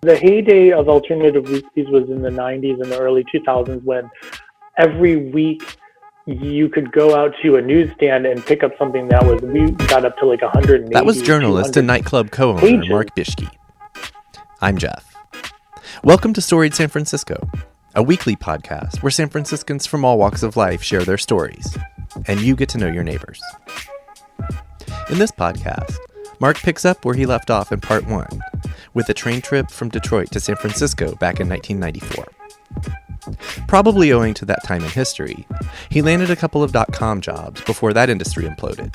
The heyday of alternative whiskeys was in the 90s and the early 2000s when every week you could go out to a newsstand and pick up something that was, we got up to like 180. That was journalist and nightclub co-owner Marke Bieschke. I'm Jeff. Welcome to Storied San Francisco, a weekly podcast where San Franciscans from all walks of life share their stories, and you get to know your neighbors. In this podcast, Mark picks up where he left off in part 1, with a train trip from Detroit to San Francisco back in 1994. Probably owing to that time in history, he landed a couple of dotcom jobs before that industry imploded.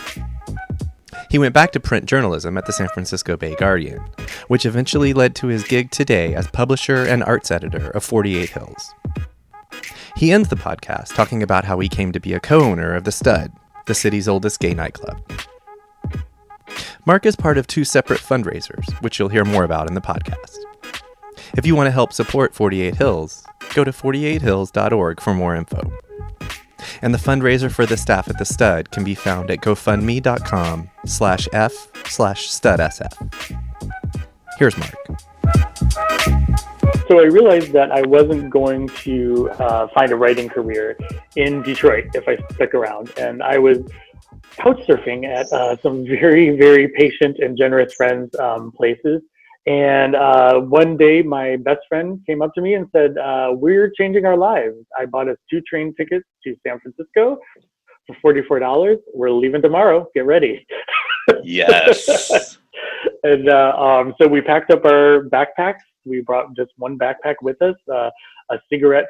He went back to print journalism at the San Francisco Bay Guardian, which eventually led to his gig today as publisher and arts editor of 48 Hills. He ends the podcast talking about how he came to be a co-owner of The Stud, the city's oldest gay nightclub. Mark is part of 2 separate fundraisers, which you'll hear more about in the podcast. If you want to help support 48 Hills, go to 48hills.org for more info. And the fundraiser for the staff at The Stud can be found at gofundme.com/f/studsf. Here's Mark. So I realized that I wasn't going to find a writing career in Detroit if I stuck around. And I was couch surfing at some very, very patient and generous friends' places. And one day my best friend came up to me and said, we're changing our lives. I bought us 2 train tickets to San Francisco for $44. We're leaving tomorrow. Get ready. Yes. And so we packed up our backpacks. We brought just one backpack with us, a cigarette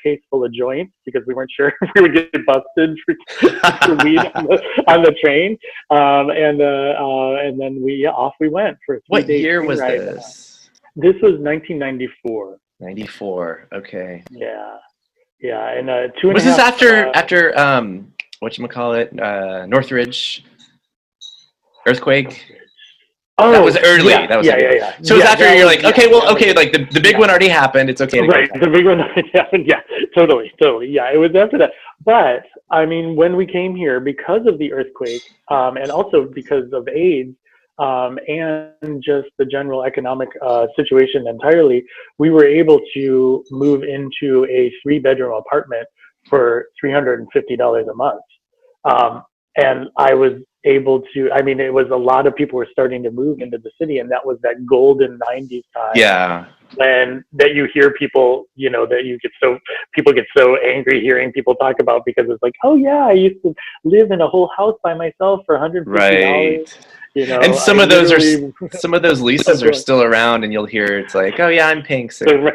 case full of joints because we weren't sure if we would get busted for weed on the train. And then off we went for a 3-day What year was ride. this? This was 1994. 94. Okay. Yeah. And 2.5. Was this after whatchamacallit, Northridge earthquake? Oh, that was early. Yeah, that was yeah. So it was after you're like, okay, like the big one already happened. It's okay. Right, the big one already happened. Yeah, totally. Yeah, it was after that. But I mean, when we came here, because of the earthquake, and also because of AIDS, and just the general economic situation entirely, we were able to move into a 3-bedroom apartment for $350 a month. And I was able to, I mean, it was a lot of people were starting to move into the city, and that was that golden 90s time. Yeah. When that you hear people, people get so angry hearing people talk about, because it's like, oh yeah, I used to live in a whole house by myself for $150. Right. And some of those leases are still around, and you'll hear it's like, oh yeah, I'm paying $6.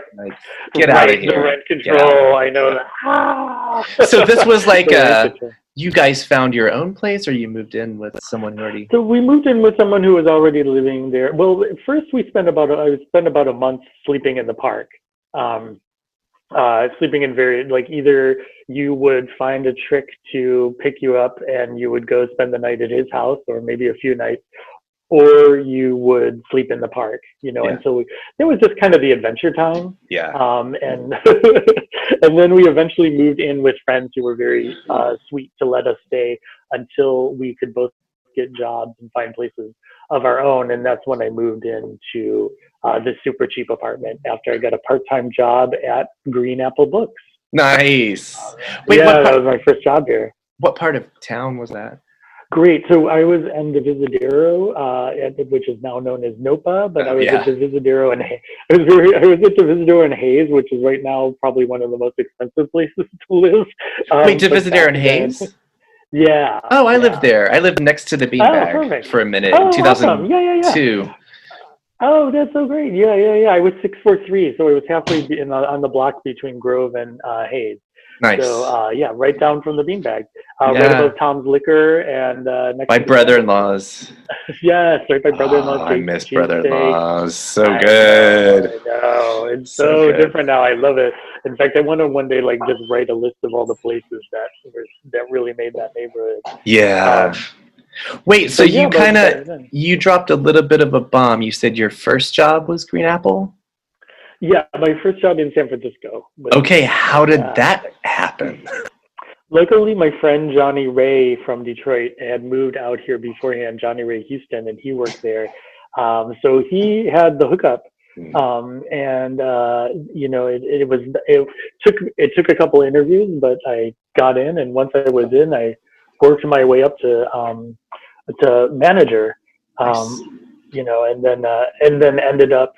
Get out of here. The rent control. I know that. So this was like you guys found your own place, or you moved in with someone who already? So we moved in with someone who was already living there. Well, at first I spent about a month sleeping in the park. Sleeping in either you would find a trick to pick you up and you would go spend the night at his house, or maybe a few nights, or you would sleep in the park, and so it was just kind of the adventure time. Yeah. And and then we eventually moved in with friends who were very sweet to let us stay until we could both get jobs and find places of our own. And that's when I moved into this super cheap apartment after I got a part-time job at Green Apple Books. Nice. Wait, that was my first job here. What part of town was that? Great. So I was in the Divisadero, which is now known as NOPA, but I was at the Divisadero and I was at the Divisadero in Hayes, which is right now probably one of the most expensive places to live. Wait, Divisadero in Hayes? Yeah. Oh, I lived there. I lived next to the Beanbag for a minute in 2002. Awesome. Oh, that's so great. Yeah. I was 643, so I was halfway on the block between Grove and Hayes. Nice. So, right down from the Beanbag. Right above Tom's Liquor and next my brother-in-law's. Yes, right by brother-in-law's. I miss brother-in-law's. So I good. know. It's so different now. I love it. In fact, I want to one day just write a list of all the places that really made that neighborhood. Yeah. Wait, so you you dropped a little bit of a bomb. You said your first job was Green Apple? Yeah, my first job in San Francisco. Okay, how did that happen? Luckily, my friend Johnny Ray from Detroit had moved out here beforehand, Johnny Ray Houston, and he worked there. So he had the hookup And it took a couple interviews, but I got in, and once I was in, I worked my way up to manager. Nice. And then ended up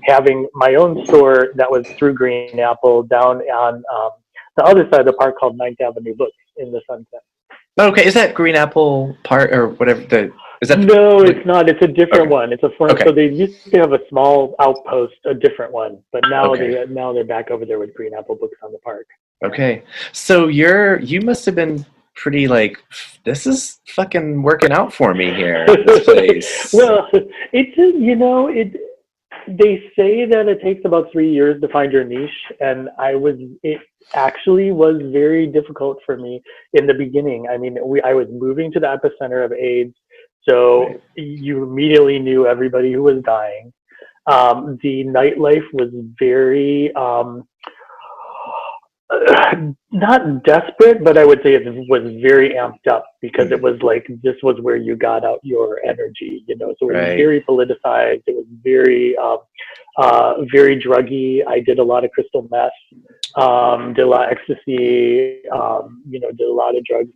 having my own store that was through Green Apple down on the other side of the park called 9th Avenue Books in the Sunset. Okay, is that Green Apple Park or whatever? No, it's not. It's a different one. It's a form. Okay. So they used to have a small outpost, a different one, but now they're back over there with Green Apple Books on the park. Okay, so you must have been pretty like, this is fucking working out for me here, this place. Well, they say that it takes about 3 years to find your niche, and it actually was very difficult for me in the beginning. I mean, I was moving to the epicenter of AIDS, so you immediately knew everybody who was dying. The nightlife was very not desperate, but I would say it was very amped up because it was like this was where you got out your energy, So it was very politicized. It was very, very druggy. I did a lot of crystal meth, did a lot of ecstasy, did a lot of drugs,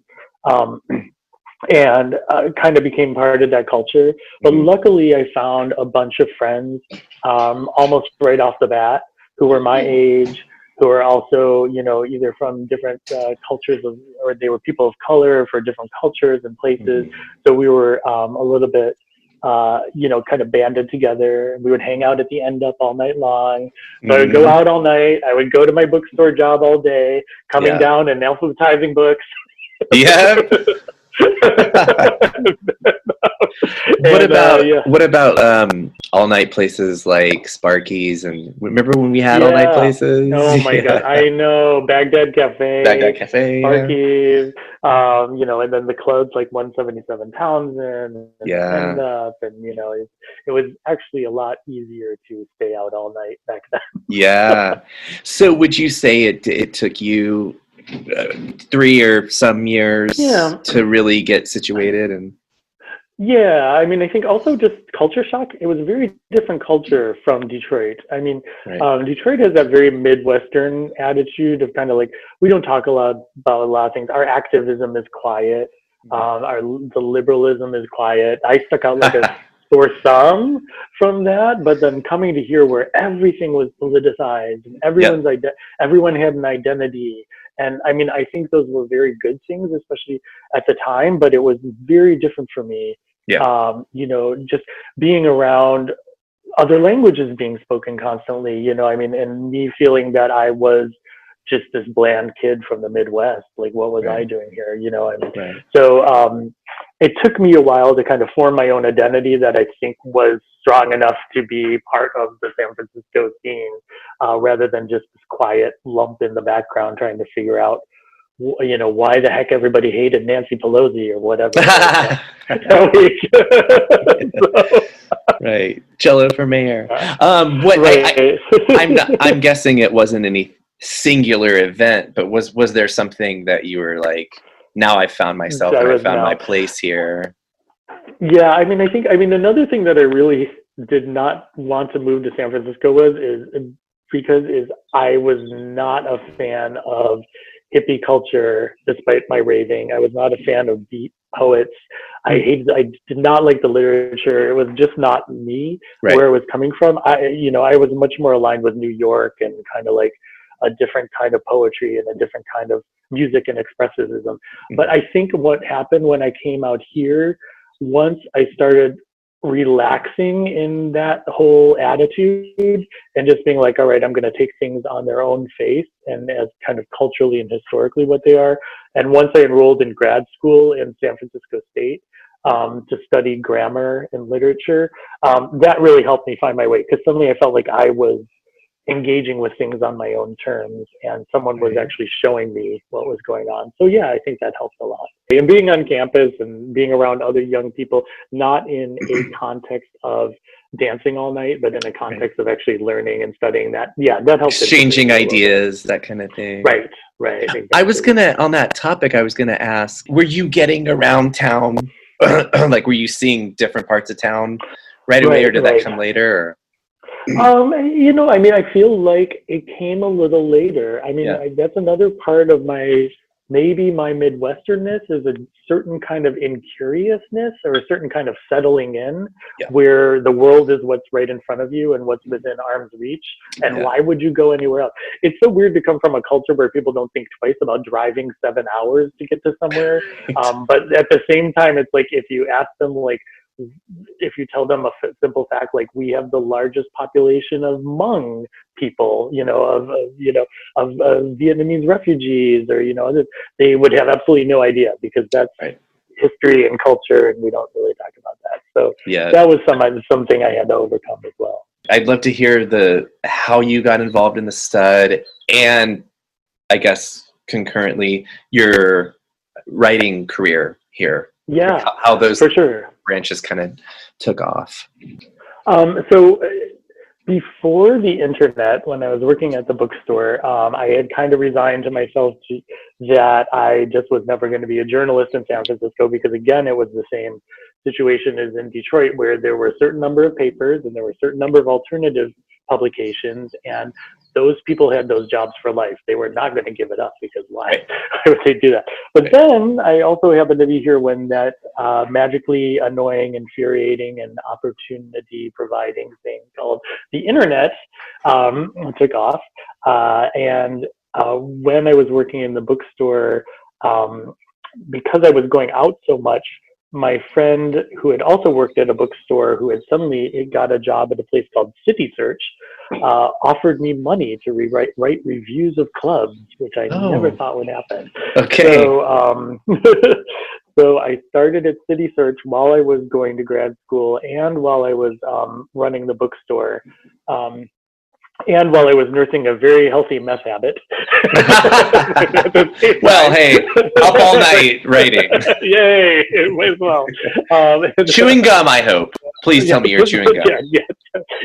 and kind of became part of that culture. But luckily, I found a bunch of friends almost right off the bat who were my age, who are also, either from different cultures or they were people of color for different cultures and places. So we were a little bit, kind of banded together. We would hang out at the end up all night long. So I would go out all night. I would go to my bookstore job all day, coming down and alphabetizing books. Yeah. What about all night places like Sparky's, and remember when we had all night places? Oh my God, I know. Baghdad Cafe, Sparky's, and then the clubs like 177 Townsend and End Up, and it was actually a lot easier to stay out all night back then. Yeah. So would you say it took you 3 or some years to really get situated? And I mean, I think also just culture shock. It was a very different culture from Detroit. I mean, Detroit has that very Midwestern attitude of kind of like, we don't talk a lot about a lot of things. Our activism is quiet. The liberalism is quiet. I stuck out like a sore thumb from that, but then coming to here where everything was politicized and everyone had an identity. And I mean, I think those were very good things, especially at the time, but it was very different for me. Just being around other languages being spoken constantly, and me feeling that I was just this bland kid from the Midwest. Like, what was I doing here? So it took me a while to kind of form my own identity that I think was strong enough to be part of the San Francisco scene, rather than just this quiet lump in the background trying to figure out, why the heck everybody hated Nancy Pelosi or whatever. Right. Jello for mayor. I'm guessing it wasn't any singular event, but was there something that you were like, now I found myself and I found my place here? Yeah, I mean, another thing that I really did not want to move to San Francisco is I was not a fan of hippie culture, despite my raving. I was not a fan of beat poets. I did not like the literature. It was just not me, where it was coming from. I was much more aligned with New York and kind of like a different kind of poetry and a different kind of music and expressivism. But I think what happened when I came out here, once I started relaxing in that whole attitude and just being like, all right, I'm going to take things on their own face and as kind of culturally and historically what they are. And once I enrolled in grad school in San Francisco State to study grammar and literature, that really helped me find my way, because suddenly I felt like I was engaging with things on my own terms and someone was actually showing me what was going on. So yeah, I think that helped a lot. And being on campus and being around other young people, not in a context of dancing all night, but in a context of actually learning and studying, that helps. Exchanging ideas, that kind of thing. Right. Exactly. On that topic, I was gonna ask, were you getting around town? Like, were you seeing different parts of town right away, or did that come later? Or? I mean, I feel like it came a little later. I mean, Yeah. that's another part of maybe my Midwesternness is a certain kind of incuriousness or a certain kind of settling in Yeah. where the world is what's right in front of you and what's within arm's reach. And why would you go anywhere else? It's so weird to come from a culture where people don't think twice about driving 7 hours to get to somewhere. But at the same time, it's like if you ask them, like, if you tell them a simple fact, like we have the largest population of Hmong people, of Vietnamese refugees, or, they would have absolutely no idea because that's history and culture, and we don't really talk about that. So that was something I had to overcome as well. I'd love to hear how you got involved in the stud, and I guess concurrently your writing career here. Yeah, how those for sure branches kind of took off. So before the internet, when I was working at the bookstore, I had kind of resigned to myself that I just was never going to be a journalist in San Francisco, because again, it was the same situation as in Detroit, where there were a certain number of papers and there were a certain number of alternative publications, and those people had those jobs for life. They were not going to give it up, because why would they do that? But then I also happened to be here when that magically annoying, infuriating, and opportunity providing thing called the internet took off. And when I was working in the bookstore, because I was going out so much, my friend who had also worked at a bookstore, who had suddenly got a job at a place called City Search, offered me money to write reviews of clubs, which I never thought would happen. Okay. So, so I started at City Search while I was going to grad school and while I was running the bookstore. And while I was nursing a very healthy meth habit. Well, hey, up all night writing. Yay, it went well. Chewing gum, I hope. Please tell me you're chewing gum.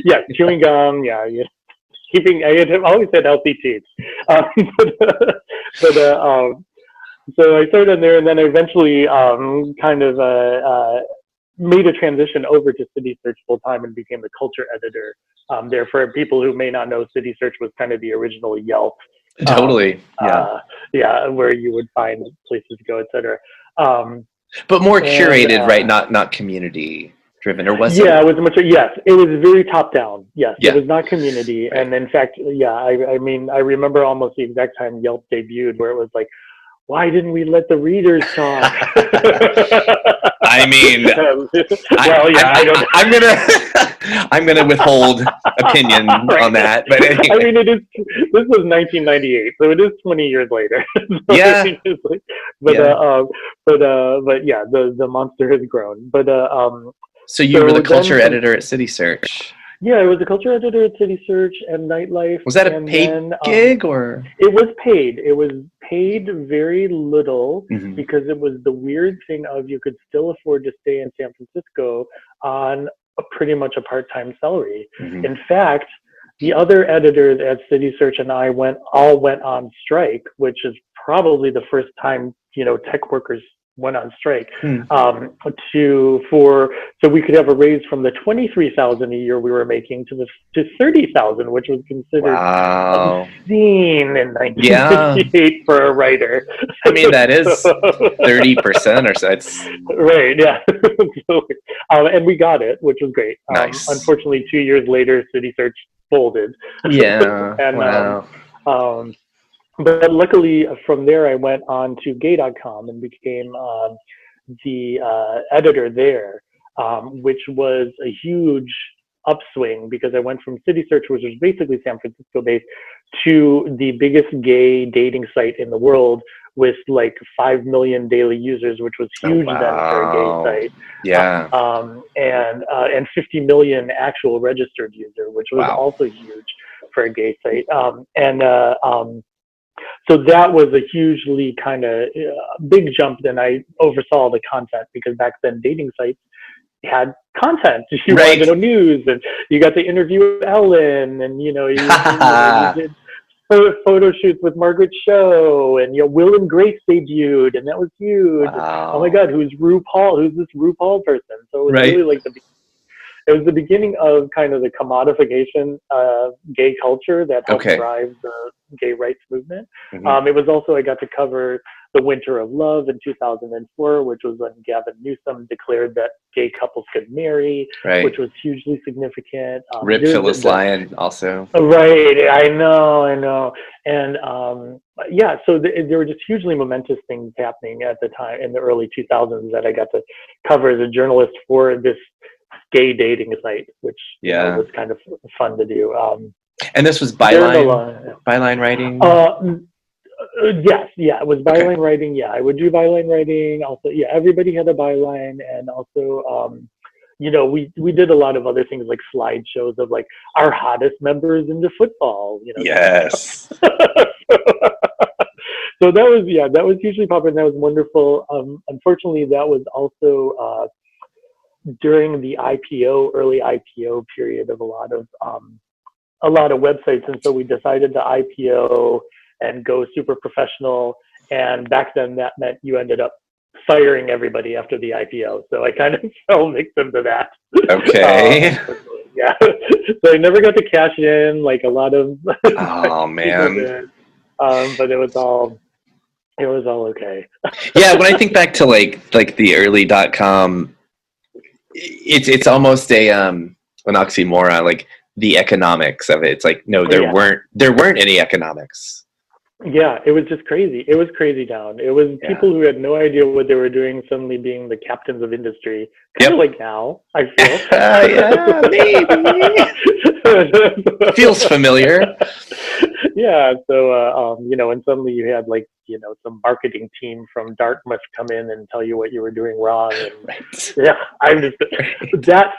Yeah, chewing gum, I had always had healthy teeth. So I started in there, and then I eventually made a transition over to City Search full time and became the culture editor there. For people who may not know, City Search was kind of the original Yelp. Totally. Where you would find places to go, etc. But more curated, right? Not community driven, or was it? Yeah, it was much. Yes, it was very top down. Yes, it was not community. Right. And in fact, I mean, I remember almost the exact time Yelp debuted, where it was like, why didn't we let the readers talk? I mean, I'm gonna withhold opinion on that. But anyway. I mean, this was 1998, so it is 20 years later. The monster has grown. But so you were the culture editor at City Search. Yeah, I was a culture editor at City Search and Nightlife. Was that a paid gig, or? It was paid. It was paid very little because it was the weird thing of you could still afford to stay in San Francisco on pretty much a part-time salary. In fact, the other editors at City Search and I all went on strike, which is probably the first time tech workers went on strike so we could have a raise from the $23,000 a year we were making to $30,000, which was considered obscene in 1958 for a writer. I mean, that is 30% or so. It's right, yeah. And we got it, which was great. Nice. Unfortunately, 2 years later, City Search folded. Yeah. And wow. But luckily, from there, I went on to gay.com and became the editor there, which was a huge upswing because I went from City Search, which was basically San Francisco based, to the biggest gay dating site in the world with like 5 million daily users, which was huge then for a gay site. Yeah. And 50 million actual registered user, which was also huge for a gay site. So that was a hugely kind of big jump. Then I oversaw the content because back then dating sites had content. You wanted to know news, and you got to interview Ellen, and you did photo shoots with Margaret Cho, and Will and Grace debuted, and that was huge. Wow. Oh my God, who's RuPaul? Who's this RuPaul person? So it was really like it was the beginning of kind of the commodification of gay culture that helped drive the gay rights movement. It was also, I got to cover the Winter of Love in 2004, which was when Gavin Newsom declared that gay couples could marry, which was hugely significant. Rip Phyllis Lyon also. Right, I know. And yeah, so there were just hugely momentous things happening at the time in the early 2000s that I got to cover as a journalist for this gay dating site, which was kind of fun to do. And this was byline writing? Yes, it was byline writing. Yeah, I would do byline writing. Also, everybody had a byline, and also, we did a lot of other things like slideshows of like our hottest members into football. Yes. So that was hugely popular. And that was wonderful. Unfortunately, that was also during the early IPO period of a lot of websites, and so we decided to IPO and go super professional. And back then that meant you ended up firing everybody after the IPO. So I kind of fell victim to that. Okay. Yeah. So I never got to cash in like a lot of oh man. did. But it was all okay. Yeah, when I think back to like the early dotcom, it's almost an oxymoron, like the economics of it. It's like, no, there weren't any economics. Yeah, it was just crazy. It was crazy down. It was people who had no idea what they were doing suddenly being the captains of industry. Kind of like now, I feel. Yeah, maybe. Feels familiar. Yeah, so, and suddenly you had like, some marketing team from Dartmouth come in and tell you what you were doing wrong. And yeah, I'm just, that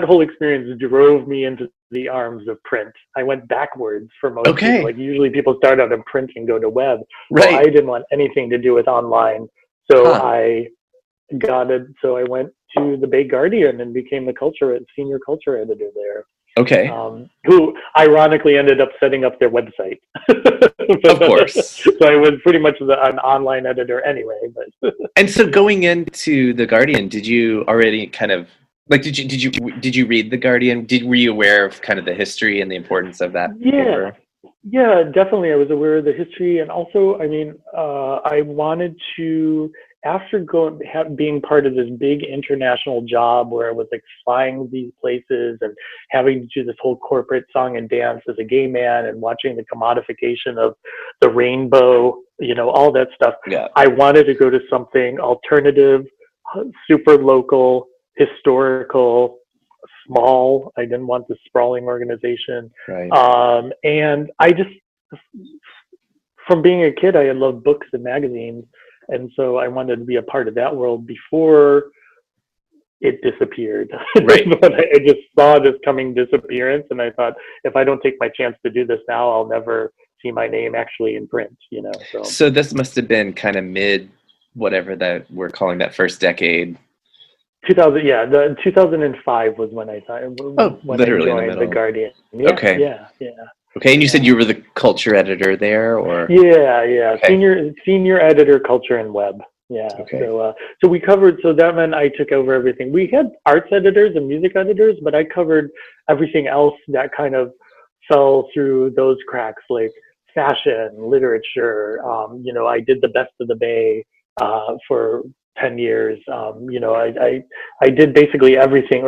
whole experience drove me into the arms of print. I went backwards for most people. Like usually people start out in print and go to web. Right. Well, I didn't want anything to do with online. So I got it. So I went to the Bay Guardian and became the senior culture editor there. Okay. Who ironically ended up setting up their website. Of course. So I was pretty much an online editor anyway. But and so going into the Guardian, did you already kind of like did you read the Guardian? Were you aware of kind of the history and the importance of that paper? Yeah, definitely. I was aware of the history, and also, I mean, I wanted to, after being part of this big international job where I was like flying these places and having to do this whole corporate song and dance as a gay man and watching the commodification of the rainbow, all that stuff. Yeah. I wanted to go to something alternative, super local, historical, small. I didn't want the sprawling organization. Right. And I just, from being a kid, I had loved books and magazines. And so I wanted to be a part of that world before it disappeared. Right. But I just saw this coming disappearance, and I thought, if I don't take my chance to do this now, I'll never see my name actually in print, So this must have been kind of mid, whatever that we're calling that first decade. 2005 was when I literally I joined the Guardian. Yeah, okay. Yeah. Okay, and you said you were the culture editor there, or? Yeah. Okay. Senior editor, culture and web. Yeah. Okay. So we covered. So that meant I took over everything. We had arts editors and music editors, but I covered everything else that kind of fell through those cracks, like fashion, literature. I did the Best of the Bay for 10 years. I did basically everything,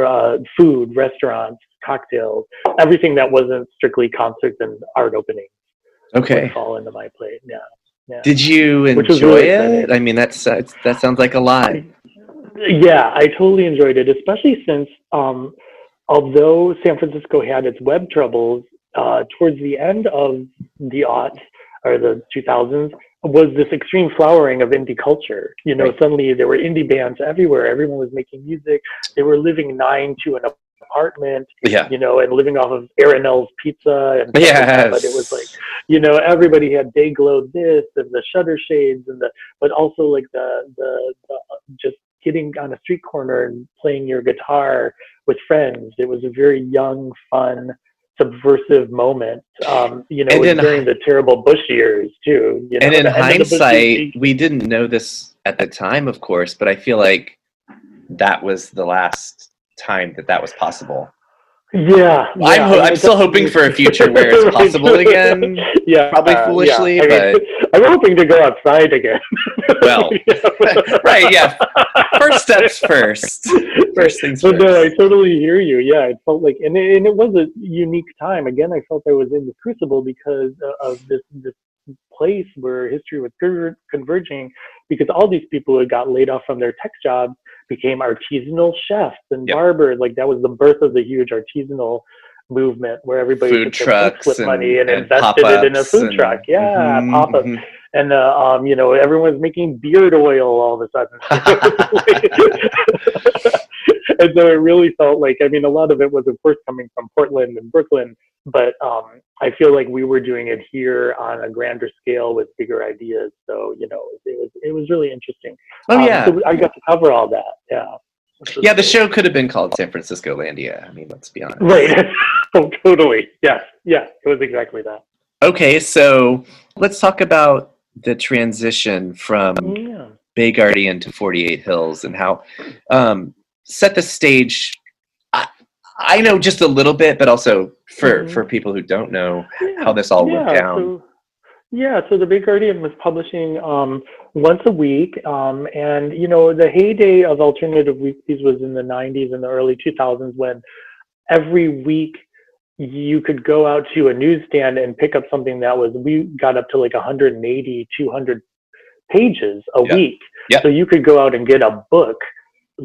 food, restaurants, cocktails, everything that wasn't strictly concerts and art openings. Okay. Would fall into my plate. Yeah. Did you enjoy it? I mean, that sounds like a lot. Yeah, I totally enjoyed it, especially since, although San Francisco had its web troubles, towards the end of the aughts or the 2000s, was this extreme flowering of indie culture. Right. Suddenly there were indie bands everywhere. Everyone was making music. They were living 9 to an apartment, and living off of Aranel's pizza. And yes. But it was like, everybody had Day Glow this and the shutter shades but also like the just getting on a street corner and playing your guitar with friends. It was a very young, fun, subversive moment, during the terrible Bush years too. And in hindsight, we didn't know this at the time, of course, but I feel like that was the last time that was possible. Yeah, I'm still hoping for a future where it's possible again. Yeah, probably foolishly, but I'm hoping to go outside again. Well, right, yeah. First steps first. First things first. No, I totally hear you. Yeah, it felt like, and it was a unique time. Again, I felt I was in the crucible because of this place where history was converging, because all these people who had got laid off from their tech jobs became artisanal chefs and barbers. Like that was the birth of the huge artisanal movement where everybody food trucks with money and invested it in a food truck. Yeah, pop-ups. And everyone was making beard oil all of a sudden. And so it really felt like, I mean, a lot of it was of course coming from Portland and Brooklyn, but I feel like we were doing it here on a grander scale with bigger ideas. So, it was really interesting. Oh yeah. So I got to cover all that. Yeah. Yeah, the show could have been called San Francisco Landia. I mean, let's be honest. Right. Oh, totally. Yes. Yeah. It was exactly that. Okay, so let's talk about the transition from Bay Guardian to 48 Hills and how set the stage. I know just a little bit, but also for people who don't know how this all went down. So the Bay Guardian was publishing once a week, and the heyday of alternative weeklies was in the 90s and the early 2000s, when every week you could go out to a newsstand and pick up something we got up to like 180, 200 pages a week. Yep. So you could go out and get a book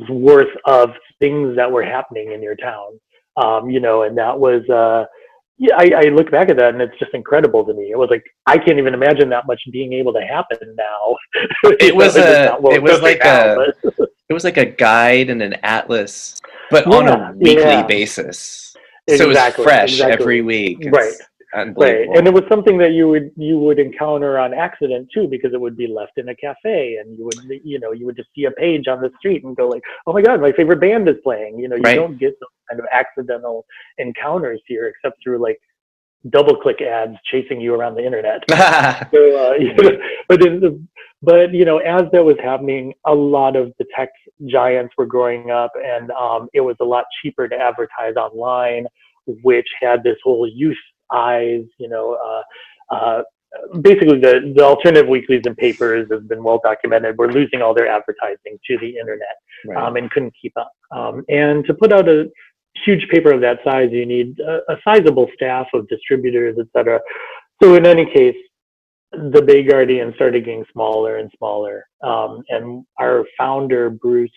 worth of things that were happening in your town. And that was, I look back at that and it's just incredible to me. It was like, I can't even imagine that much being able to happen now. It was like a guide and an atlas, but on a weekly basis. So it was fresh every week. It's unbelievable. And it was something that you would encounter on accident too, because it would be left in a cafe, and you would just see a page on the street and go like, oh my God, my favorite band is playing. You don't get those kind of accidental encounters here, except through like double-click ads chasing you around the internet. But as that was happening, a lot of the tech giants were growing up, and it was a lot cheaper to advertise online, which had this whole youth eyes. Basically, the alternative weeklies and papers have been well documented. We're losing all their advertising to the internet, and couldn't keep up. And to put out a huge paper of that size, you need a sizable staff of distributors, etc. So in any case, the Bay Guardian started getting smaller and smaller. And our founder, Bruce,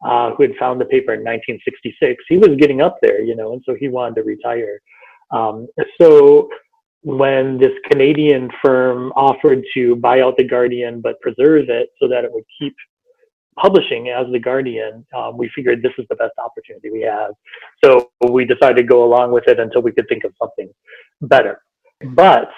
who had found the paper in 1966, he was getting up there, and so he wanted to retire. So when this Canadian firm offered to buy out the Guardian but preserve it so that it would keep publishing as the Guardian, we figured this is the best opportunity we have. So we decided to go along with it until we could think of something better. But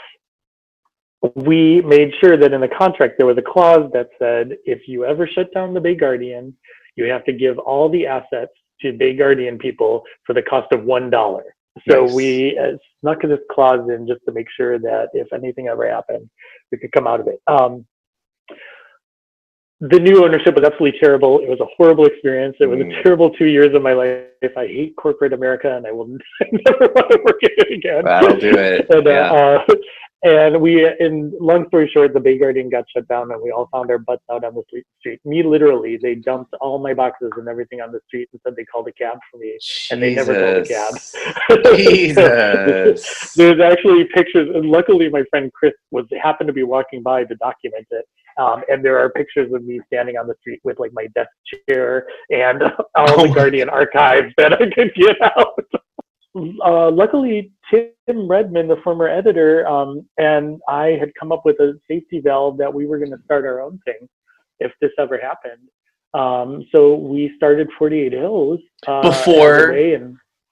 we made sure that in the contract there was a clause that said, if you ever shut down the Bay Guardian, you have to give all the assets to Bay Guardian people for the cost of $1. So we snuck this clause in just to make sure that if anything ever happened, we could come out of it. The new ownership was absolutely terrible. It was a horrible experience. It was a terrible 2 years of my life. I hate corporate America, and I will never want to work in it again. That'll do it. And in long story short, the Bay Guardian got shut down, and we all found our butts out on the street. Me, literally, they dumped all my boxes and everything on the street and said they called a cab for me, and they never called a cab. Jesus. There's actually pictures, and luckily my friend Chris happened to be walking by to document it. And there are pictures of me standing on the street with like my desk chair and all the Guardian archives that I could get out. Luckily, Tim Redmond, the former editor, and I had come up with a safety valve that we were going to start our own thing if this ever happened. So we started 48 Hills before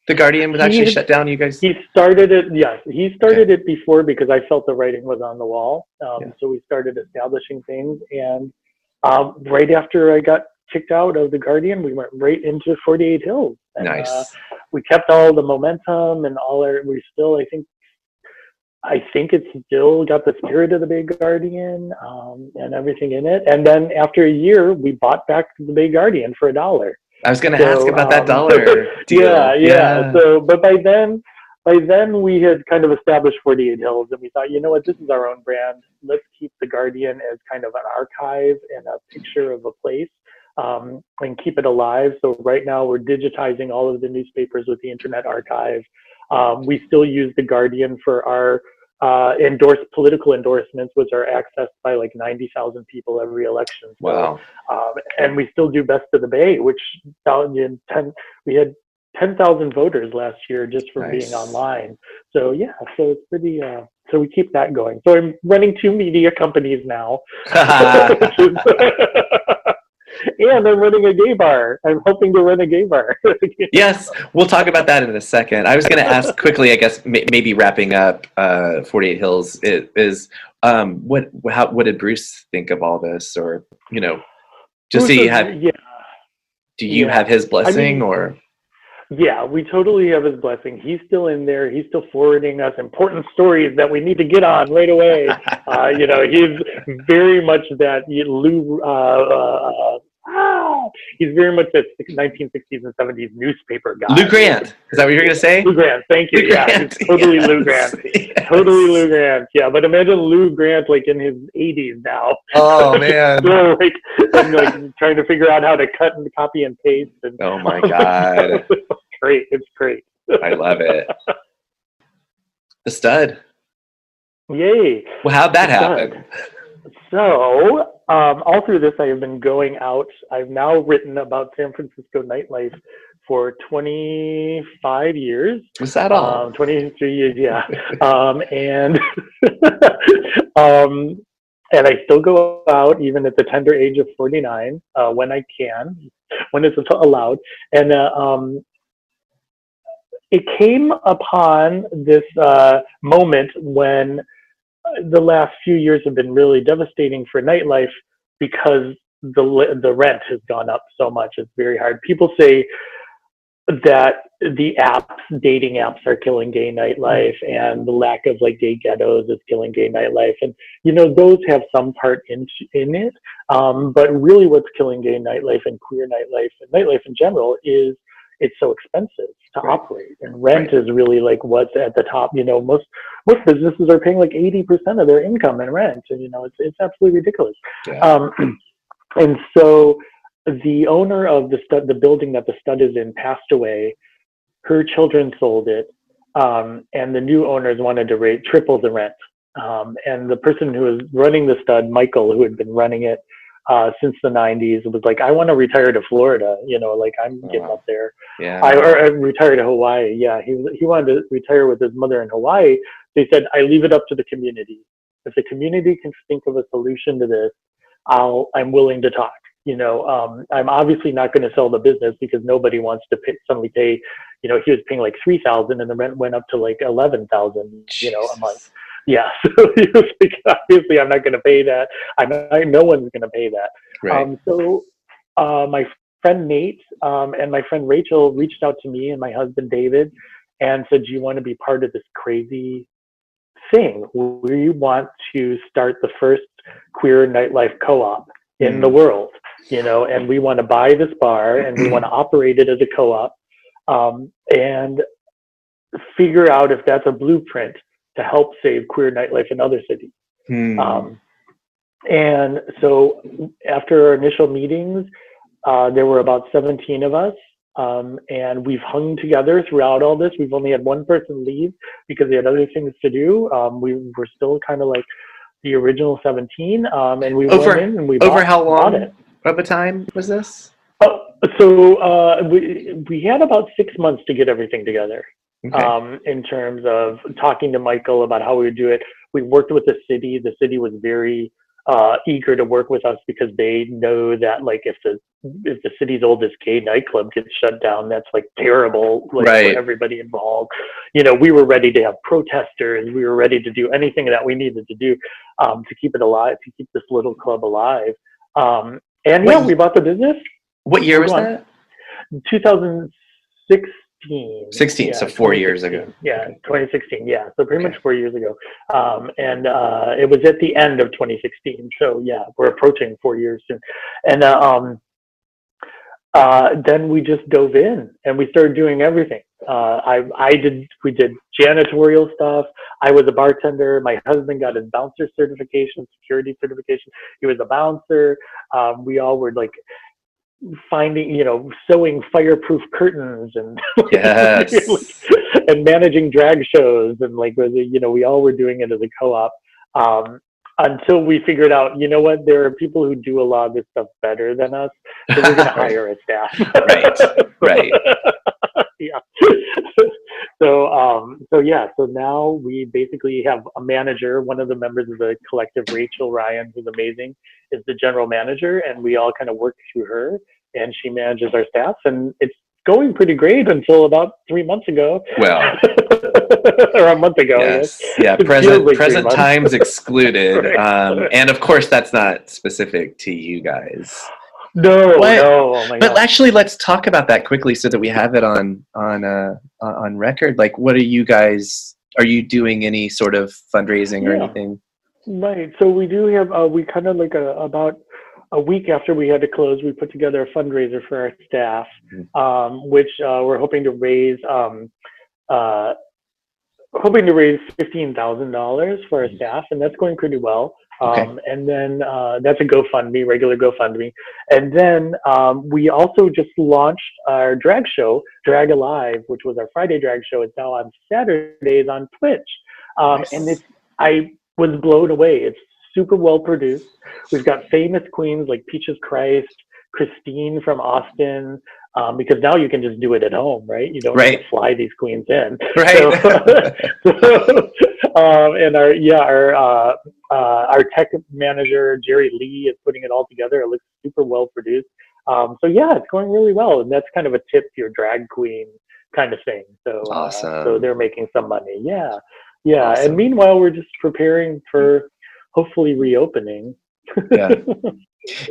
the Guardian was actually shut down. You guys? He started it. Yes, he started it before because I felt the writing was on the wall. So we started establishing things, and right after I got kicked out of the Guardian, we went right into 48 Hills. And, nice. We kept all the momentum and we still, I think it's still got the spirit of the Bay Guardian and everything in it. And then after a year, we bought back the Bay Guardian for $1. I was going to ask So, about that dollar deal. yeah. So, but by then we had kind of established 48 Hills, and we thought, you know what, this is our own brand. Let's keep the Guardian as kind of an archive and a picture of a place, and keep it alive. So right now we're digitizing all of the newspapers with the Internet Archive. We still use the Guardian for our political endorsements, which are accessed by like 90,000 people every election. So, Wow. and we still do Best of the Bay, which we had 10,000 voters last year just from being online. So yeah, so it's pretty, so we keep that going. So I'm running 2 media companies now. And I'm running a gay bar. I'm hoping to run a gay bar. Yes, we'll talk about that in a second. I was going to ask quickly, I guess, maybe wrapping up 48 Hills is what did Bruce think of all this? Or, you know, just do you have his blessing or? Yeah, we totally have his blessing. He's still in there. He's still forwarding us important stories that we need to get on right away. You know, he's very much that he's very much that 1960s and 70s newspaper guy. Lou Grant. Is that what you're going to say? Lou Grant. Thank you. It's totally Lou Grant. Yes. Totally Lou Grant. Yeah, but imagine Lou Grant like in his 80s now. Oh man. So, I'm like trying to figure out how to cut and copy and paste. And, oh my God. It's great. I love it. The stud. Yay. Well, how'd that happen? So, all through this, I have been going out. I've now written about San Francisco nightlife for 25 years. Was that all? 23 years, yeah. And and I still go out even at the tender age of 49 when I can, when it's allowed. And it came upon this moment when the last few years have been really devastating for nightlife because the rent has gone up so much. It's very hard. People say that the dating apps are killing gay nightlife, and the lack of like gay ghettos is killing gay nightlife. And, you know, those have some part in it. But really what's killing gay nightlife and queer nightlife and nightlife in general is it's so expensive to operate, and rent is really like what's at the top. You know, most businesses are paying like 80% of their income in rent, and you know it's absolutely ridiculous. Yeah. And so the owner of the building that the stud is in passed away. Her children sold it, and the new owners wanted to triple the rent. And the person who was running the stud, Michael, who had been running it since the 90s, was like, I want to retire to Florida, you know, like I'm getting up there. Yeah. I retire to Hawaii. Yeah. He wanted to retire with his mother in Hawaii. They said, I leave it up to the community. If the community can think of a solution to this, I'm willing to talk. You know, I'm obviously not going to sell the business because nobody wants to suddenly pay, you know, he was paying like $3,000 and the rent went up to like $11,000, you know, a month. Yeah, so he was like, obviously I'm not going to pay that. No one's going to pay that. Right. So my friend Nate and my friend Rachel reached out to me and my husband David and said, do you want to be part of this crazy thing? We want to start the first queer nightlife co-op in the world, you know, and we want to buy this bar and we want to operate it as a co-op and figure out if that's a blueprint to help save queer nightlife in other cities. And so after our initial meetings, there were about 17 of us, and we've hung together throughout all this. We've only had one person leave because they had other things to do. We were still kind of like the original 17, and we went in and we bought it. Over how long of a time was this? So we had about 6 months to get everything together. Okay. In terms of talking to Michael about how we would do it. We worked with the city. The city was very eager to work with us because they know that like if the city's oldest gay nightclub gets shut down, that's like terrible, like for everybody involved. You know, we were ready to have protesters. We were ready to do anything that we needed to do to keep it alive, to keep this little club alive. And we bought the business. What year was that? 2006. 16, so 4 years ago. Yeah, 2016. Yeah, so pretty much 4 years ago. And it was at the end of 2016. So yeah, we're approaching 4 years soon. And then we just dove in and we started doing everything. We did janitorial stuff. I was a bartender. My husband got his bouncer certification, security certification. He was a bouncer. We all were like finding, sewing fireproof curtains and Yes. and managing drag shows. And we all were doing it as a co-op. Until we figured out, you know what, there are people who do a lot of this stuff better than us, so we're going to hire a staff. Right. Yeah. So now we basically have a manager. One of the members of the collective, Rachel Ryan, who's amazing, is the general manager, and we all kind of work through her, and she manages our staff, and it's going pretty great until about 3 months ago. Well, or a month ago. yes, yeah, present times excluded. Right. And of course, that's not specific to you guys. No. Oh my but God. actually, let's talk about that quickly so that we have it on record. Like, what are you guys? Are you doing any sort of fundraising or anything? Right. So we do have. We kind of about a week after we had to close, we put together a fundraiser for our staff, which we're hoping to raise. Hoping to raise $15,000 for our staff, and that's going pretty well. And then that's a GoFundMe, regular GoFundMe. And then we also just launched our drag show, Drag Alive, which was our Friday drag show. It's now on Saturdays on Twitch. Nice. And I was blown away. It's super well produced. We've got famous queens like Peaches Christ, Christine from Austin, because now you can just do it at home, right? You don't have to fly these queens in. Right. And our tech manager, Jerry Lee, is putting it all together. It looks super well produced. It's going really well. And that's kind of a tip to your drag queen kind of thing. So, awesome. So they're making some money. Yeah. Awesome. And meanwhile, we're just preparing for hopefully reopening.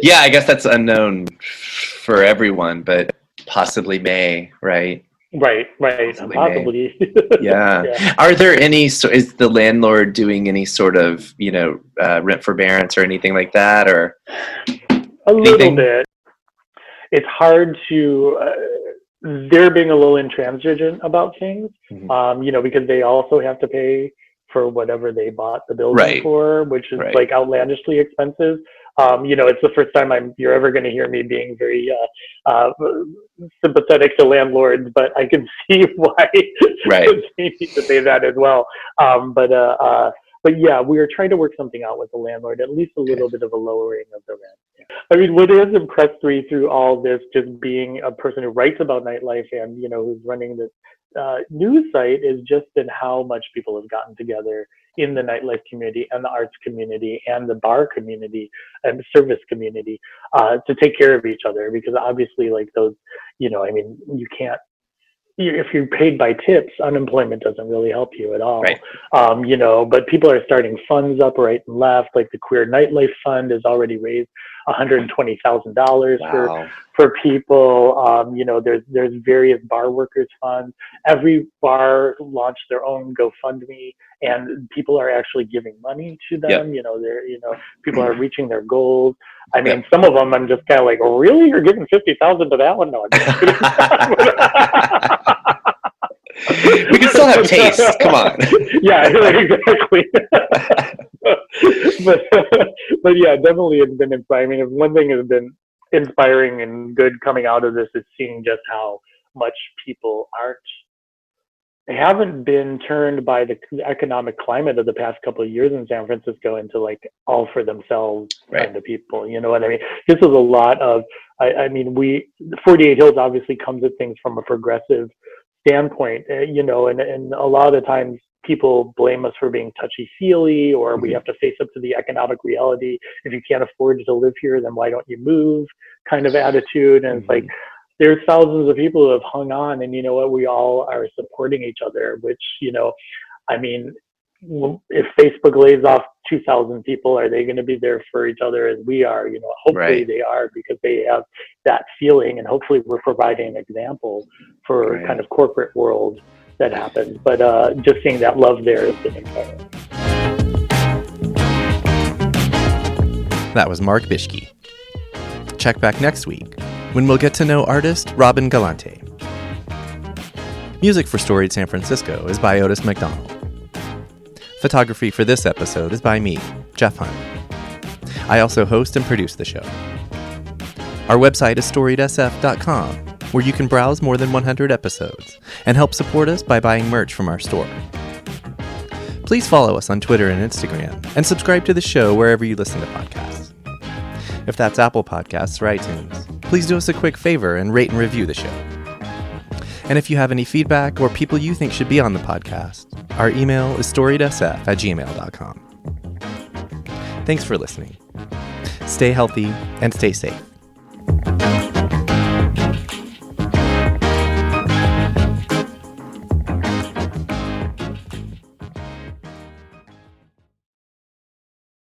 Yeah, I guess that's unknown for everyone, but possibly may, right? Right. Possibly. Yeah. Are there any? Is the landlord doing any sort of rent forbearance or anything like that, or a little bit? It's hard to. They're being a little intransigent about things, because they also have to pay for whatever they bought the building for, which is like outlandishly expensive. It's the first time you're ever going to hear me being very sympathetic to landlords, but I can see why they need to say that as well. But yeah, we are trying to work something out with the landlord, at least a little bit of a lowering of the rent. I mean, what has impressed me through all this, just being a person who writes about nightlife and, who's running this news site, is just in how much people have gotten together in the nightlife community and the arts community and the bar community and the service community to take care of each other. Because obviously, like those, you can't, if you're paid by tips, unemployment doesn't really help you at all. But people are starting funds up right and left. Like the Queer Nightlife Fund has already raised $120,000 for people. There's various bar workers funds. Every bar launched their own GoFundMe, and people are actually giving money to them. People are reaching their goals. I mean, some of them I'm just kind of like, oh, really? You're giving $50,000 to that one? No, I'm just kidding. We can still have taste. Come on. Yeah, exactly. but yeah, definitely it's been inspiring. I mean, one thing has been inspiring and good coming out of this is seeing just how much people haven't been turned by the economic climate of the past couple of years in San Francisco into like all for themselves kind of people. You know what I mean? This is a lot of, 48 Hills obviously comes at things from a progressive standpoint, and a lot of the times people blame us for being touchy-feely, or we have to face up to the economic reality. If you can't afford to live here, then why don't you move kind of attitude. And it's like, there's thousands of people who have hung on, and you know what, we all are supporting each other, which, if Facebook lays off 2,000 people, are they going to be there for each other as we are? Hopefully they are, because they have that feeling, and hopefully we're providing an example for kind of corporate world that happens. But just seeing that love there has been inspiring. That was Marke Bieschke. Check back next week when we'll get to know artist Robin Galante. Music for Storied San Francisco is by Otis McDonald. Photography for this episode is by me, Jeff Hunt. I also host and produce the show. Our website is storiedsf.com, where you can browse more than 100 episodes and help support us by buying merch from our store. Please follow us on Twitter and Instagram, and subscribe to the show wherever you listen to podcasts. If that's Apple Podcasts or iTunes, please do us a quick favor and rate and review the show. And if you have any feedback or people you think should be on the podcast, our email is storiedsf@gmail.com. Thanks for listening. Stay healthy and stay safe.